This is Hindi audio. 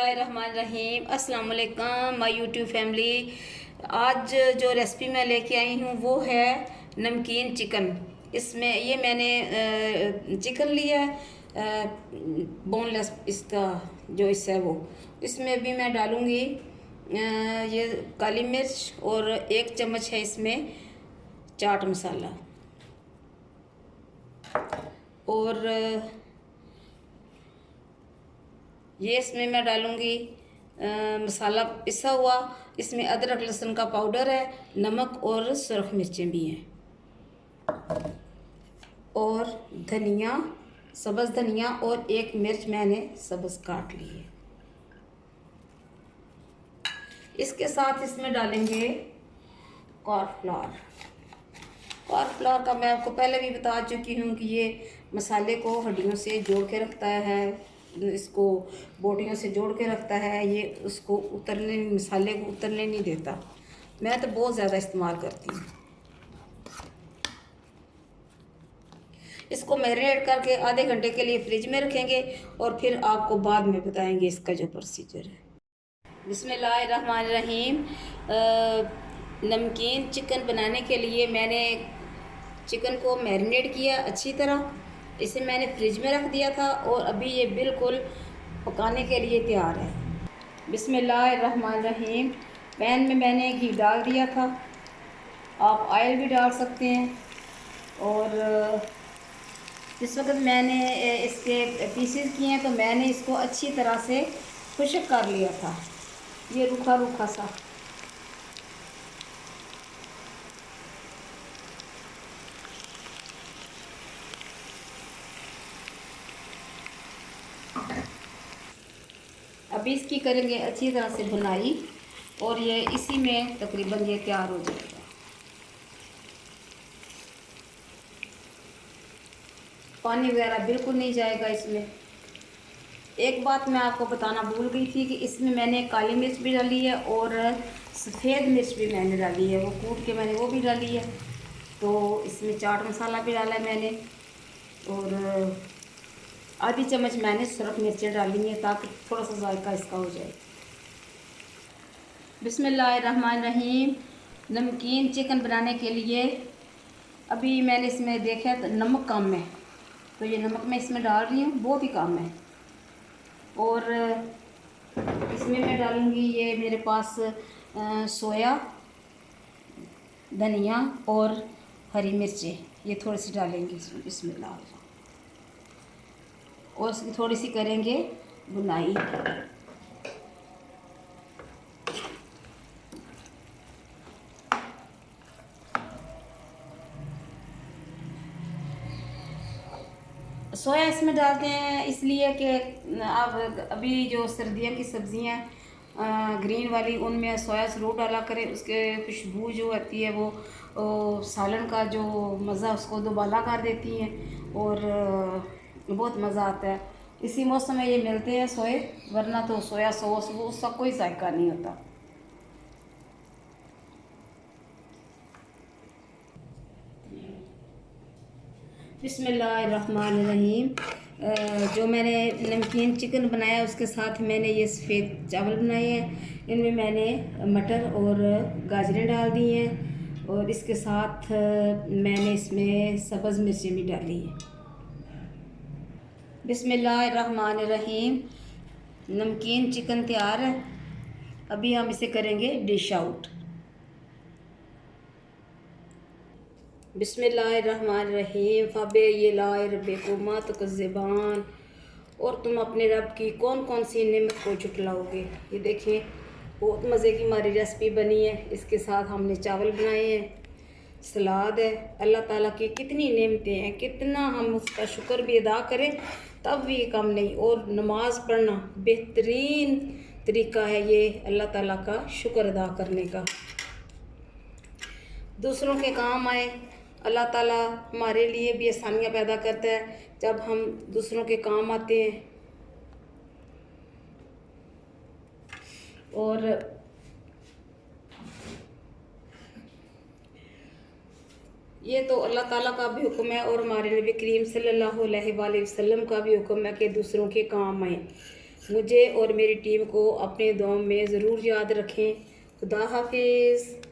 बिस्मिल्लाहिर्रहमानिर्रहीम। अस्सलाम वालेकुम माय यूट्यूब फैमिली। आज जो रेसिपी मैं लेके आई हूँ वो है नमकीन चिकन। इसमें ये मैंने चिकन लिया है बोनलेस, इसका जो हिस्सा है वो। इसमें भी मैं डालूँगी ये काली मिर्च और 1 चम्मच है इसमें चाट मसाला और ये इसमें मैं डालूँगी मसाला पिसा हुआ। इसमें अदरक लहसुन का पाउडर है, नमक और सुरख मिर्चें भी हैं और धनिया, सब्ज़ धनिया और 1 मिर्च मैंने सब्ज़ काट ली है। इसके साथ इसमें डालेंगे कॉर्नफ्लावर। कॉर्नफ्लावर का मैं आपको पहले भी बता चुकी हूँ कि ये मसाले को हड्डियों से जोड़ के रखता है, इसको बोटियों से जोड़ के रखता है, ये उसको उतरने, मसाले को उतरने नहीं देता। मैं तो बहुत ज़्यादा इस्तेमाल करती हूँ। इसको मैरिनेट करके आधे घंटे के लिए फ्रिज में रखेंगे और फिर आपको बाद में बताएंगे इसका जो प्रोसीजर है। बिस्मिल्लाहिर्रहमानिर्रहीम। नमकीन चिकन बनाने के लिए मैंने चिकन को मैरिनेट किया अच्छी तरह। इसे मैंने फ्रिज में रख दिया था और अभी ये बिल्कुल पकाने के लिए तैयार है। बिस्मिल्लाहिर्रहमानिर्रहीम। पैन में मैंने घी डाल दिया था, आप ऑयल भी डाल सकते हैं। और इस वक्त मैंने इसके पीसेस किए हैं तो मैंने इसको अच्छी तरह से खुश्क कर लिया था, ये रूखा रूखा सा। अभी इसकी करेंगे अच्छी तरह से भुनाई और ये इसी में तकरीबन ये तैयार हो जाएगा। पानी वगैरह बिल्कुल नहीं जाएगा इसमें। एक बात मैं आपको बताना भूल गई थी कि इसमें मैंने काली मिर्च भी डाली है और सफ़ेद मिर्च भी मैंने डाली है, वो कूट के मैंने वो भी डाली है। तो इसमें चाट मसाला भी डाला है मैंने और आधी चम्मच मैंने सुरख मिर्चें डाली हैं ताकि थोड़ा सा जायका इसका हो जाए। बिस्मिल्लाहिर्रहमानिर्रहीम। नमकीन चिकन बनाने के लिए अभी मैंने इसमें देखा तो नमक कम है, तो ये नमक मैं इसमें डाल रही हूँ, बहुत ही कम है। और इसमें मैं डालूँगी ये मेरे पास सोया, धनिया और हरी मिर्चें, ये थोड़ी सी डालेंगे इसमें। बिस्मिल्लाह। और इसकी थोड़ी सी करेंगे भुनाई। सोया इसमें डालते हैं इसलिए कि अब अभी जो सर्दियों की सब्ज़ियाँ ग्रीन वाली, उनमें सोया ज़रूर डाला करें। उसके खुशबू जो आती है वो सालन का जो मज़ा उसको दोबाला कर देती हैं और बहुत मज़ा आता है। इसी मौसम में ये मिलते हैं सोए, वरना तो सोया सॉस वो उसका कोई जायका नहीं होता। बिस्मिल्लाहिर्रहमानिर्रहीम। जो मैंने नमकीन चिकन बनाया उसके साथ मैंने ये सफ़ेद चावल बनाए हैं। इनमें मैंने मटर और गाजरें डाल दी हैं और इसके साथ मैंने इसमें सब्ज़ मिर्चें भी डाली हैं। बिस्मिल्लाहिर्रहमानिर्रहीम। नमकीन चिकन तैयार है। अभी हम इसे करेंगे डिश आउट। बिस्मिल्लाहिर्रहमानिर्रहीम। फ़बे ये लाए रब्बे को मत ज़बान, और तुम अपने रब की कौन कौन सी नेमत को झुटलाओगे। ये देखिए बहुत मज़े की हमारी रेसिपी बनी है। इसके साथ हमने चावल बनाए हैं, सलाद है। अल्लाह ताला की कितनी नेमतें हैं, कितना हम उसका शुक्र भी अदा करें तब भी कम नहीं। और नमाज़ पढ़ना बेहतरीन तरीका है ये अल्लाह ताला का शुक्र अदा करने का। दूसरों के काम आए, अल्लाह ताला हमारे लिए भी आसानियाँ पैदा करता है जब हम दूसरों के काम आते हैं। और ये तो अल्लाह ताला का भी हुक्म है और हमारे नबी करीम सल्लल्लाहु अलैहि वसल्लम का भी हुक्म है कि दूसरों के काम आए। मुझे और मेरी टीम को अपने दुआओं में ज़रूर याद रखें। खुदा हाफिज़।